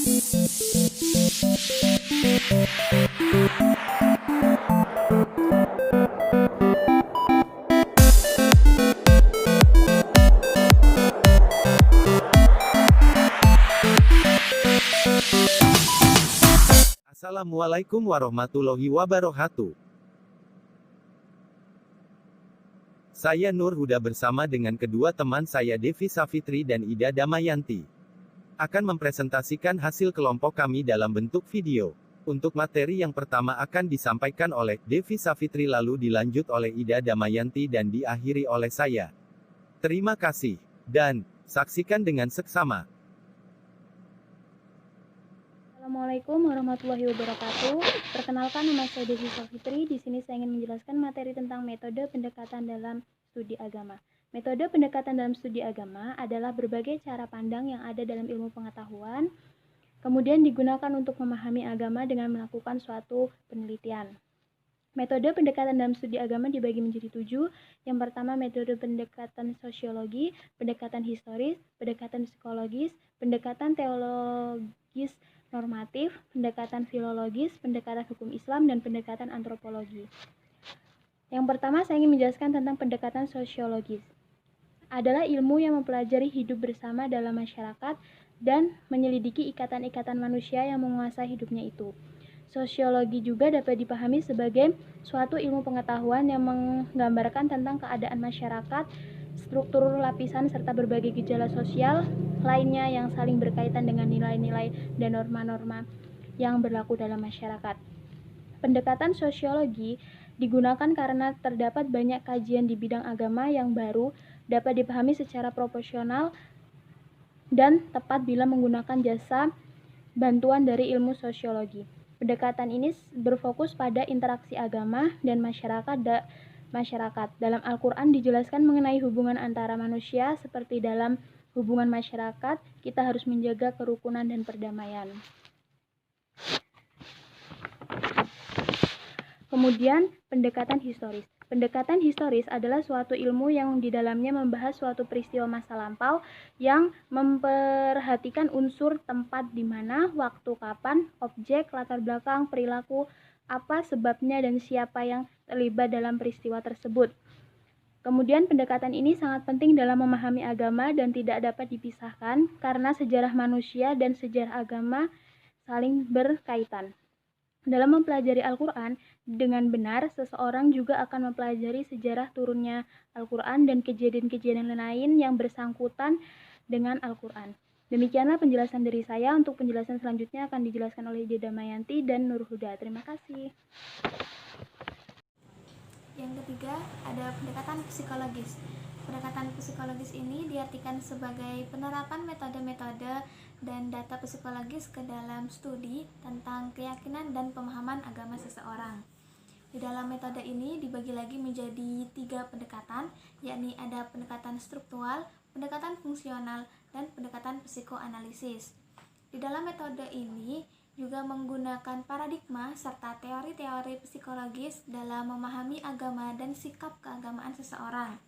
Assalamualaikum warahmatullahi wabarakatuh. Saya Nur Huda bersama dengan kedua teman saya Devi Safitri dan Ida Damayanti akan mempresentasikan hasil kelompok kami dalam bentuk video. Untuk materi yang pertama akan disampaikan oleh Devi Safitri lalu dilanjut oleh Ida Damayanti dan diakhiri oleh saya. Terima kasih dan saksikan dengan seksama. Assalamualaikum warahmatullahi wabarakatuh. Perkenalkan, nama saya Devi Safitri. Di sini saya ingin menjelaskan materi tentang metode pendekatan dalam studi agama. Metode pendekatan dalam studi agama adalah berbagai cara pandang yang ada dalam ilmu pengetahuan, kemudian digunakan untuk memahami agama dengan melakukan suatu penelitian. Metode pendekatan dalam studi agama dibagi menjadi 7. Yang pertama, metode pendekatan sosiologi, pendekatan historis, pendekatan psikologis, pendekatan teologis normatif, pendekatan filologis, pendekatan hukum Islam, dan pendekatan antropologi. Yang pertama, saya ingin menjelaskan tentang pendekatan sosiologis. Adalah ilmu yang mempelajari hidup bersama dalam masyarakat dan menyelidiki ikatan-ikatan manusia yang menguasai hidupnya itu. Sosiologi juga dapat dipahami sebagai suatu ilmu pengetahuan yang menggambarkan tentang keadaan masyarakat, struktur lapisan, serta berbagai gejala sosial lainnya yang saling berkaitan dengan nilai-nilai dan norma-norma yang berlaku dalam masyarakat. Pendekatan sosiologi digunakan karena terdapat banyak kajian di bidang agama yang baru dapat dipahami secara proporsional dan tepat bila menggunakan jasa bantuan dari ilmu sosiologi. Pendekatan ini berfokus pada interaksi agama dan masyarakat. Dalam Al-Quran dijelaskan mengenai hubungan antara manusia, seperti dalam hubungan masyarakat, kita harus menjaga kerukunan dan perdamaian. Kemudian, pendekatan historis. Pendekatan historis adalah suatu ilmu yang di dalamnya membahas suatu peristiwa masa lampau yang memperhatikan unsur tempat di mana, waktu kapan, objek, latar belakang, perilaku, apa sebabnya, dan siapa yang terlibat dalam peristiwa tersebut. Kemudian pendekatan ini sangat penting dalam memahami agama dan tidak dapat dipisahkan karena sejarah manusia dan sejarah agama saling berkaitan. Dalam mempelajari Al-Quran dengan benar, seseorang juga akan mempelajari sejarah turunnya Al-Quran dan kejadian-kejadian lain yang bersangkutan dengan Al-Quran. Demikianlah penjelasan dari saya. Untuk penjelasan selanjutnya akan dijelaskan oleh Ida Damayanti dan Nur Huda. Terima kasih. Yang ketiga, ada pendekatan psikologis. Pendekatan psikologis ini diartikan sebagai penerapan metode-metode dan data psikologis ke dalam studi tentang keyakinan dan pemahaman agama seseorang. Di dalam metode ini dibagi lagi menjadi 3 pendekatan, yakni ada pendekatan struktural, pendekatan fungsional, dan pendekatan psikoanalisis. Di dalam metode ini juga menggunakan paradigma serta teori-teori psikologis dalam memahami agama dan sikap keagamaan seseorang.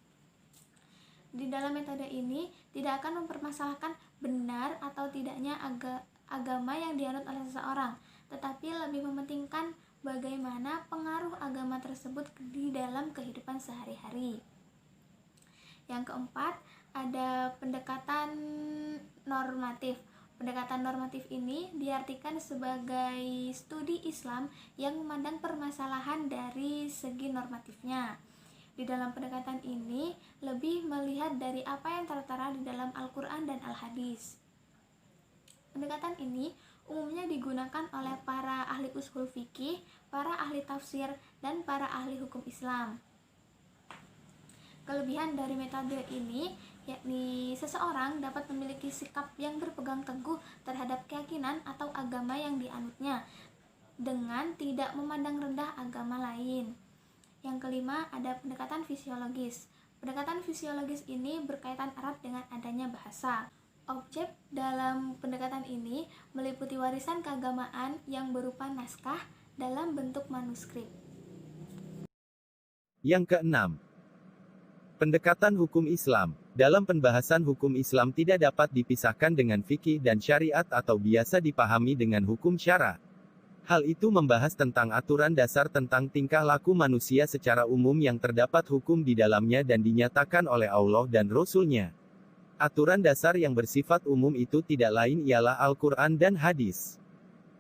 Di dalam metode ini tidak akan mempermasalahkan benar atau tidaknya agama yang dianut oleh seseorang, tetapi lebih mementingkan bagaimana pengaruh agama tersebut di dalam kehidupan sehari-hari. Yang keempat, ada pendekatan normatif. Pendekatan normatif ini diartikan sebagai studi Islam yang memandang permasalahan dari segi normatifnya. Di dalam pendekatan ini lebih melihat dari apa yang tertera di dalam Al-Quran dan Al-Hadis. Pendekatan ini umumnya digunakan oleh para ahli ushul fikih, para ahli tafsir, dan para ahli hukum Islam. Kelebihan dari metode ini yakni seseorang dapat memiliki sikap yang berpegang teguh terhadap keyakinan atau agama yang dianutnya dengan tidak memandang rendah agama lain. Yang kelima, ada pendekatan fisiologis. Pendekatan fisiologis ini berkaitan erat dengan adanya bahasa. Objek dalam pendekatan ini meliputi warisan keagamaan yang berupa naskah dalam bentuk manuskrip. Yang keenam, pendekatan hukum Islam. Dalam pembahasan hukum Islam tidak dapat dipisahkan dengan fikih dan syariat atau biasa dipahami dengan hukum syara. Hal itu membahas tentang aturan dasar tentang tingkah laku manusia secara umum yang terdapat hukum di dalamnya dan dinyatakan oleh Allah dan Rasul-Nya. Aturan dasar yang bersifat umum itu tidak lain ialah Al-Quran dan Hadis.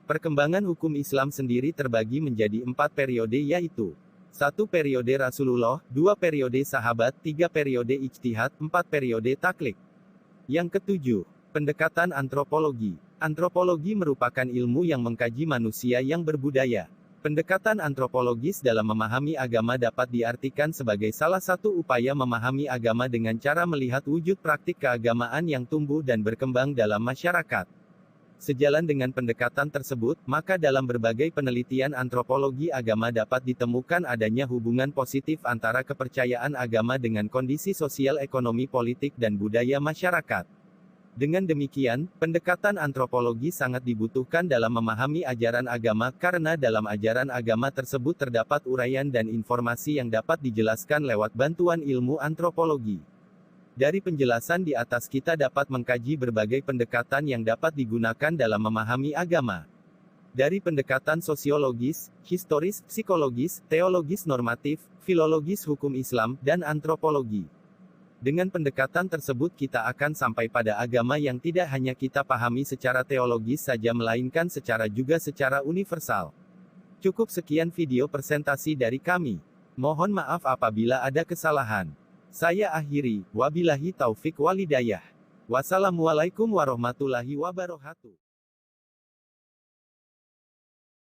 Perkembangan hukum Islam sendiri terbagi menjadi 4 periode yaitu 1 periode Rasulullah, 2 periode sahabat, 3 periode ijtihad, 4 periode taklid. Yang ketujuh, pendekatan antropologi. Antropologi merupakan ilmu yang mengkaji manusia yang berbudaya. Pendekatan antropologis dalam memahami agama dapat diartikan sebagai salah satu upaya memahami agama dengan cara melihat wujud praktik keagamaan yang tumbuh dan berkembang dalam masyarakat. Sejalan dengan pendekatan tersebut, maka dalam berbagai penelitian antropologi agama dapat ditemukan adanya hubungan positif antara kepercayaan agama dengan kondisi sosial ekonomi politik dan budaya masyarakat. Dengan demikian, pendekatan antropologi sangat dibutuhkan dalam memahami ajaran agama karena dalam ajaran agama tersebut terdapat uraian dan informasi yang dapat dijelaskan lewat bantuan ilmu antropologi. Dari penjelasan di atas kita dapat mengkaji berbagai pendekatan yang dapat digunakan dalam memahami agama. Dari pendekatan sosiologis, historis, psikologis, teologis normatif, filologis hukum Islam, dan antropologi. Dengan pendekatan tersebut kita akan sampai pada agama yang tidak hanya kita pahami secara teologis saja melainkan juga secara universal. Cukup sekian video presentasi dari kami. Mohon maaf apabila ada kesalahan. Saya akhiri, wabillahi taufik walhidayah. Wassalamualaikum warahmatullahi wabarakatuh.